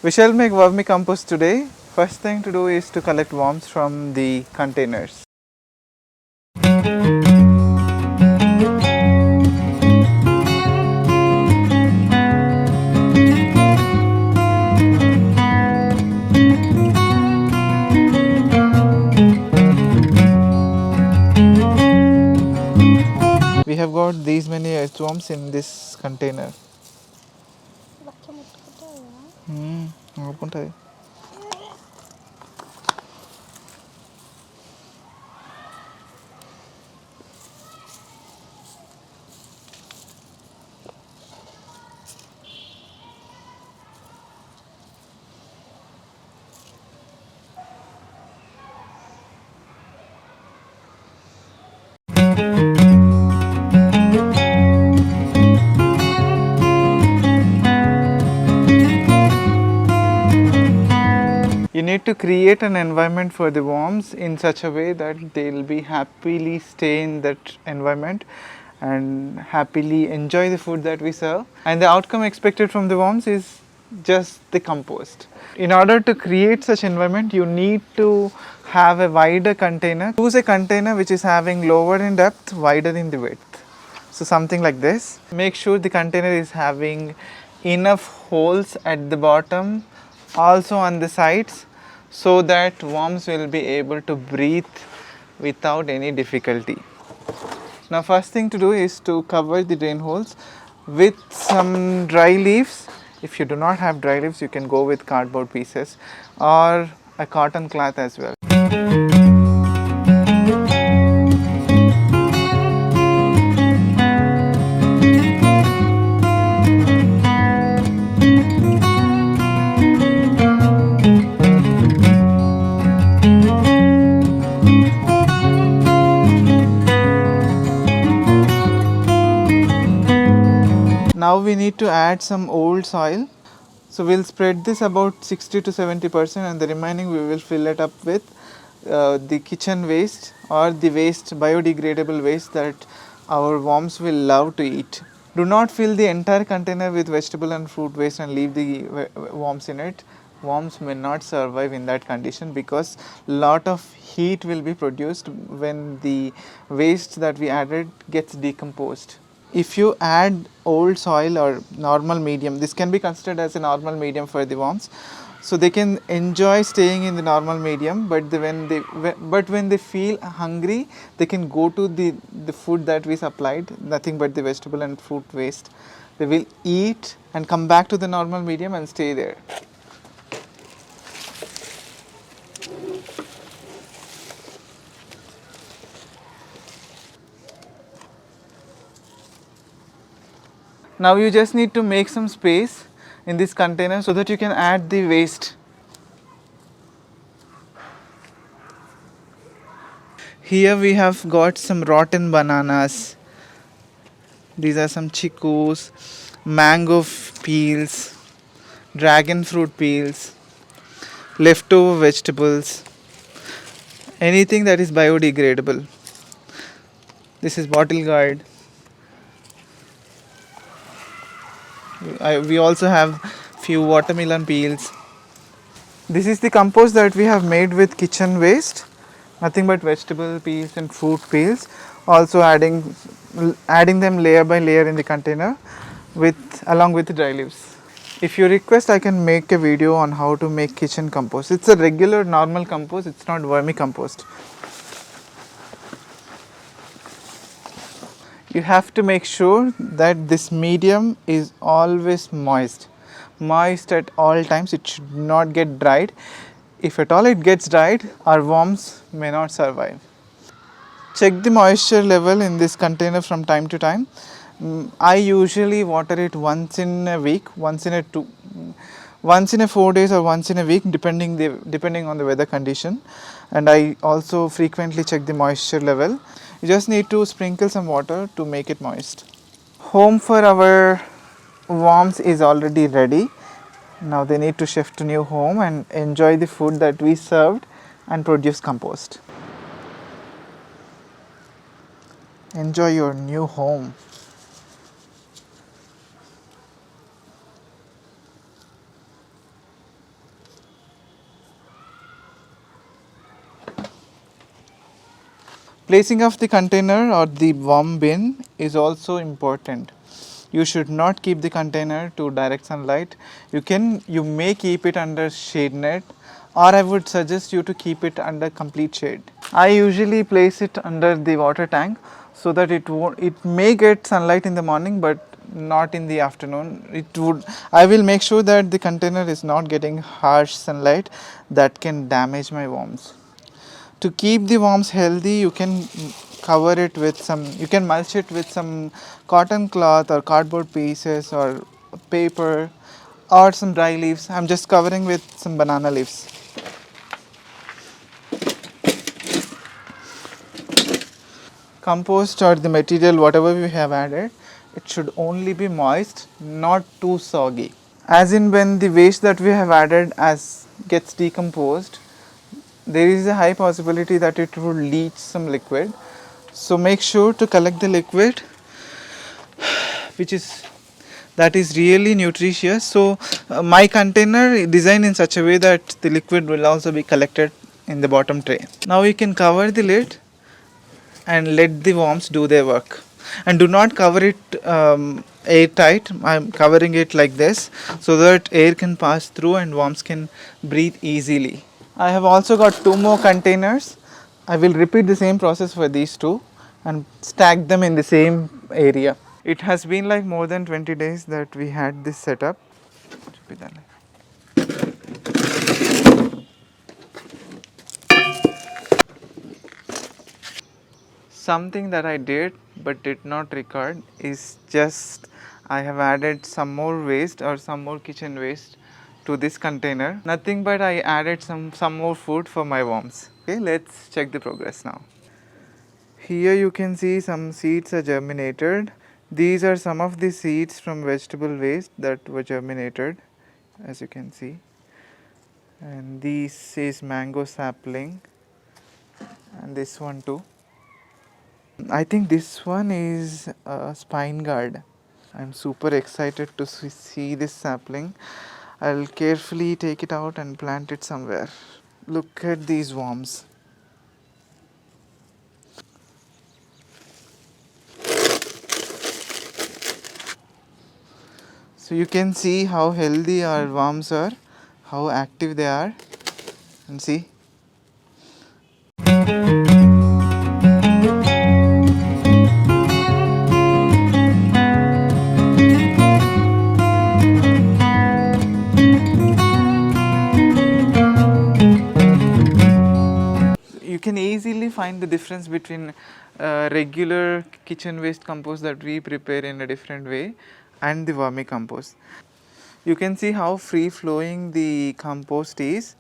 We shall make vermi compost today. First thing to do is to collect worms from the containers. We have got these many earthworms in this container. ఆడుకుంటుంది. You need to create an environment for the worms in such a way that they will be happily stay in that environment and happily enjoy the food that we serve. And the outcome expected from the worms is just the compost. In order to create such environment, you need to have a wider container. Choose a container which is having lower in depth, wider in the width. So something like this. Make sure the container is having enough holes at the bottom, also on the sides, so that worms will be able to breathe without any difficulty. Now first thing to do is to cover the drain holes with some dry leaves. If you do not have dry leaves, you can go with cardboard pieces or a cotton cloth as well. Now we need to add some old soil. So we'll spread this about 60 to 70%, and the remaining we will fill it up with the kitchen waste or the waste, biodegradable waste that our worms will love to eat. Do not fill the entire container with vegetable and fruit waste and leave the worms in it. Worms may not survive in that condition because lot of heat will be produced when the waste that we added gets decomposed. If you add old soil or normal medium, this can be considered as a normal medium for the worms, so they can enjoy staying in the normal medium, but when they feel hungry, they can go to the food that we supplied, nothing but the vegetable and fruit waste. They will eat and come back to the normal medium and stay there. Now you just need to make some space in this container so that you can add the waste. Here we have got some rotten bananas. These are some chicos, mango peels, dragon fruit peels, leftover vegetables, anything that is biodegradable. This is bottle gourd. We also have few watermelon peels. This is the compost that we have made with kitchen waste, nothing but vegetable peels and fruit peels, also adding them layer by layer in the container along with the dry leaves. If you request, I can make a video on how to make kitchen compost. It's a regular normal compost, it's not vermi compost. You have to make sure that this medium is always moist at all times. It should not get dried. If at all it gets dried, our worms may not survive. Check the moisture level in this container from time to time. I usually water it once in a week, once in a 4 days or once in a week, depending on the weather condition. And I also frequently check the moisture level. You just need to sprinkle some water to make it moist. Home for our worms is already ready. Now they need to shift to new home and enjoy the food that we served and produce compost. Enjoy your new home. Placing of the container or the worm bin is also important. You should not keep the container to direct sunlight. You may keep it under shade net, or I would suggest you to keep it under complete shade. I usually place it under the water tank so that it may get sunlight in the morning but not in the afternoon. I will make sure that the container is not getting harsh sunlight that can damage my worms. To keep the worms healthy, you can you can mulch it with some cotton cloth or cardboard pieces or paper or some dry leaves. I'm just covering with some banana leaves. Compost or the material whatever we have added, it should only be moist, not too soggy. As in, when the waste that we have added as gets decomposed, there is a high possibility that it will leach some liquid. So make sure to collect the liquid that is really nutritious. So my container designed in such a way that the liquid will also be collected in the bottom tray. Now you can cover the lid and let the worms do their work, and do not cover it airtight. I'm covering it like this so that air can pass through and worms can breathe easily. I have also got 2 more containers. I will repeat the same process for these 2 and stack them in the same area. It has been like more than 20 days that we had this setup. Something that I did but did not record is just I have added some more waste or some more kitchen waste to this container. Nothing but I added some more food for my worms. Okay, let's check the progress now. Here you can see some seeds are germinated. These are some of the seeds from vegetable waste that were germinated, as you can see. And this is mango sapling, and this one too. I think this one is a spine guard. I'm super excited to see this sapling. I'll carefully take it out and plant it somewhere. Look at these worms. So you can see how healthy our worms are, how active they are, and see. You can easily find the difference between regular kitchen waste compost that we prepare in a different way and the vermi compost. You can see how free flowing the compost is,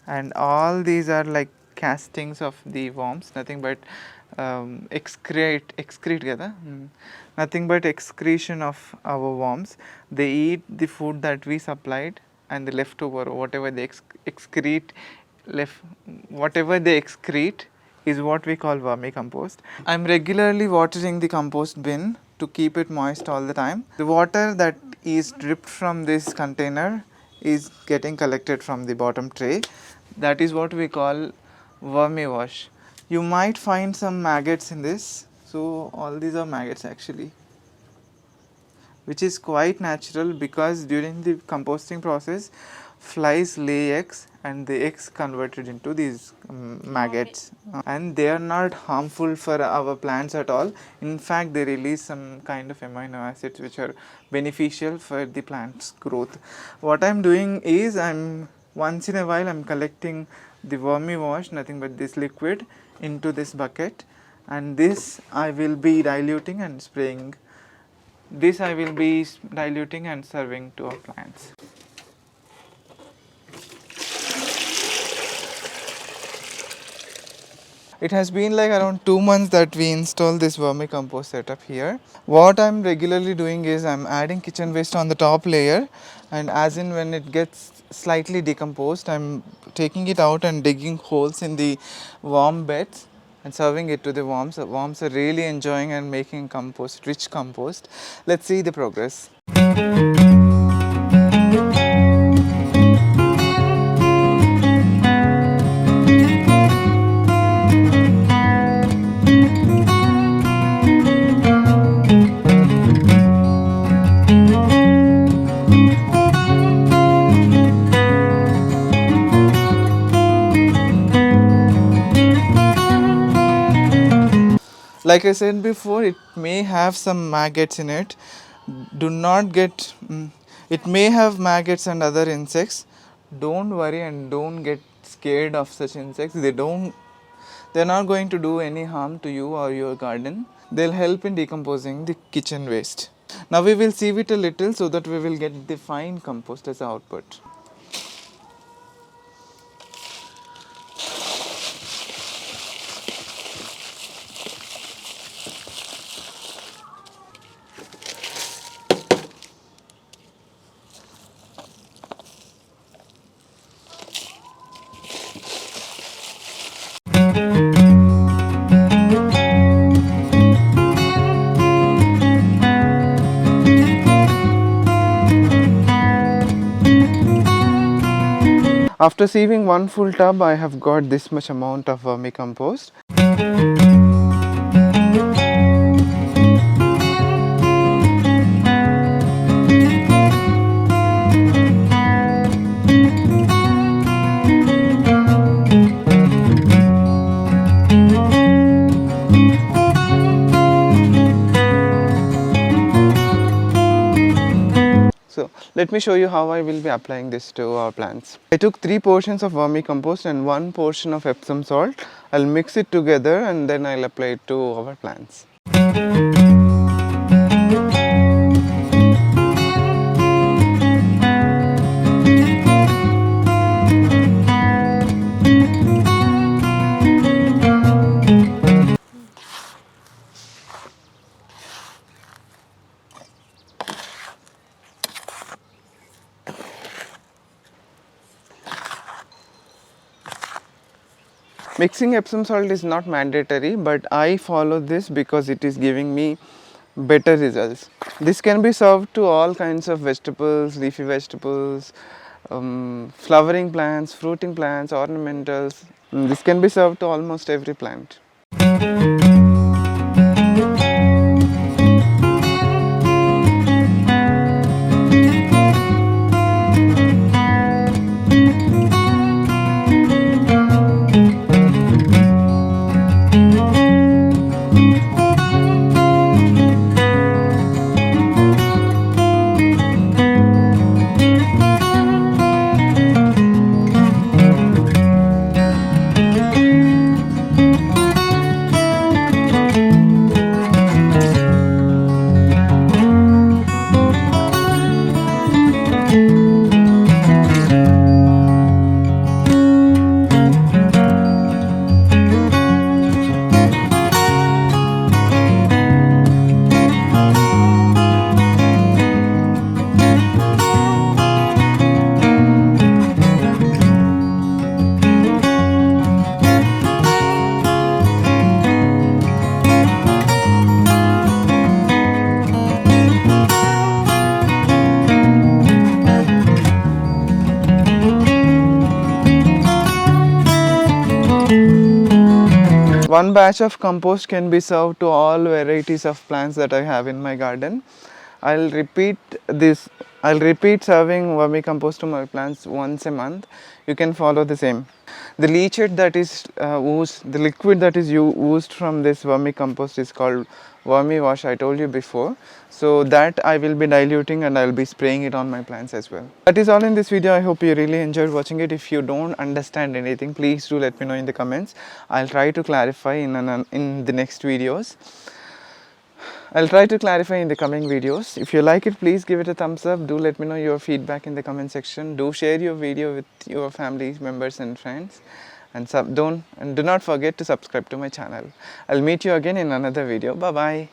and all these are like castings of the worms, nothing but excrete kada? Nothing but excretion of our worms. They eat the food that we supplied, and the leftover, whatever they excrete is what we call vermicompost. I'm regularly watering the compost bin to keep it moist all the time. The water that is dripped from this container is getting collected from the bottom tray. That is what we call vermi wash. You might find some maggots in this. So all these are maggots actually, which is quite natural because during the composting process flies lay eggs and the eggs converted into these maggots, and they are not harmful for our plants at all. In fact, they release some kind of amino acids which are beneficial for the plant's growth. What I'm doing is once in a while I'm collecting the vermi wash, nothing but this liquid, into this bucket, and this I will be diluting and spraying. This I will be diluting and serving to our plants. It has been like around 2 months that we installed this vermicompost setup here. What I'm regularly doing is I'm adding kitchen waste on the top layer, and as in when it gets slightly decomposed, I'm taking it out and digging holes in the worm beds and serving it to the worms. The worms are really enjoying and making compost, rich compost. Let's see the progress. Like I said before, it may have some maggots in it. Do not get, it may have maggots and other insects. Don't worry and don't get scared of such insects. They're not going to do any harm to you or your garden. They'll help in decomposing the kitchen waste. Now we will sieve it a little so that we will get the fine compost as output. After sieving one full tub, I have got this much amount of vermicompost. So let me show you how I will be applying this to our plants. I took 3 portions of vermicompost and 1 portion of Epsom salt. I'll mix it together and then I'll apply it to our plants. Mixing Epsom salt is not mandatory, but I follow this because it is giving me better results. This can be served to all kinds of vegetables, leafy vegetables, flowering plants, fruiting plants, ornamentals. This can be served to almost every plant. One batch of compost can be served to all varieties of plants that I have in my garden. I'll repeat serving vermicompost to my plants once a month. You can follow the same. The leachate that is the liquid that is oozed from this vermicompost is called vermi wash, I told you before. So that I will be diluting and I will be spraying it on my plants as well. That is all in this video. I hope you really enjoyed watching it. If you don't understand anything, please do let me know in the comments. I'll try to clarify in the next videos. I'll try to clarify in the coming videos. If you like it, please give it a thumbs up. Do let me know your feedback in the comment section. Do share your video with your family members and friends. And do not forget to subscribe to my channel. I'll meet you again in another video. Bye bye.